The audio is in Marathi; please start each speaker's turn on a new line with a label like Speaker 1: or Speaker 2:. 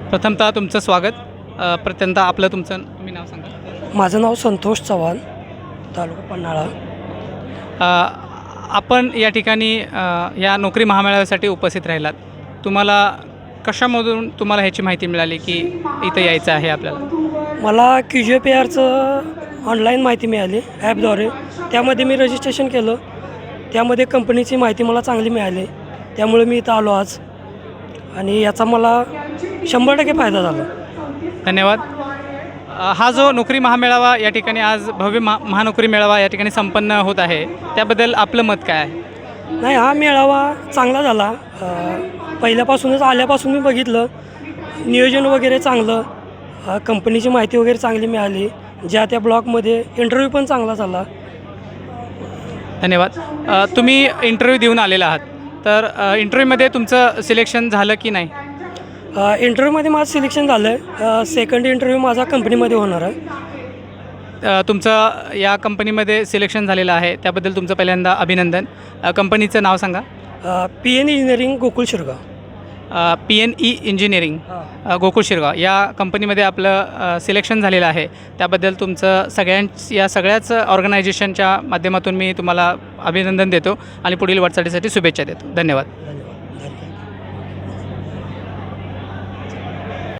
Speaker 1: प्रथमतः तुमचं स्वागत. प्रथमतः आपलं तुम्ही नाव सांगा.
Speaker 2: माझं नाव संतोष चव्हाण, तालुका पन्हाळा.
Speaker 1: आपण या ठिकाणी या नोकरी महामेळाव्यासाठी उपस्थित राहिलात. तुम्हाला कशामधून ह्याची माहिती मिळाली की इथं यायचं आहे आपल्याला?
Speaker 2: मला QGPRचं ऑनलाईन माहिती मिळाली ॲपद्वारे. त्यामध्ये मी रजिस्ट्रेशन केलं. त्यामध्ये कंपनीची माहिती मला चांगली मिळाली. त्यामुळे मी इथं आलो आज आणि याचा मला 100% फायदा झाला.
Speaker 1: धन्यवाद. हा जो नोकरी महामेळावा या ठिकाणी आज भव्य महानोकरी मेळावा या ठिकाणी संपन्न होत आहे, त्याबद्दल आपलं मत काय आहे?
Speaker 2: नाही, हा मेळावा चांगला झाला. पहिल्यापासूनच आल्यापासून मी बघितलं, नियोजन वगैरे चांगलं, कंपनीची माहिती वगैरे चांगली मिळाली. ज्या त्या ब्लॉकमध्ये इंटरव्ह्यू पण चांगला झाला.
Speaker 1: धन्यवाद. तुम्ही इंटरव्ह्यू देऊन आलेला आहात, तर इंटरव्ह्यूमध्ये तुमचं सिलेक्शन झालं की नाही?
Speaker 2: इंटरव्ह्यूमध्ये माझं सिलेक्शन झालं आहे. सेकंड इंटरव्ह्यू माझा कंपनीमध्ये होणार आहे.
Speaker 1: तुमचं या कंपनीमध्ये सिलेक्शन झालेलं आहे, त्याबद्दल तुमचं पहिल्यांदा अभिनंदन. कंपनीचं नाव सांगा.
Speaker 2: PN engineering Gokul Shirgaon.
Speaker 1: PNE engineering Gokul Shirgaon या कंपनीमध्ये आपलं सिलेक्शन झालेलं आहे. त्याबद्दल तुमचं या सगळ्याच ऑर्गनायझेशनच्या माध्यमातून मी तुम्हाला अभिनंदन देतो आणि पुढील वाटचालीसाठी शुभेच्छा देतो. धन्यवाद.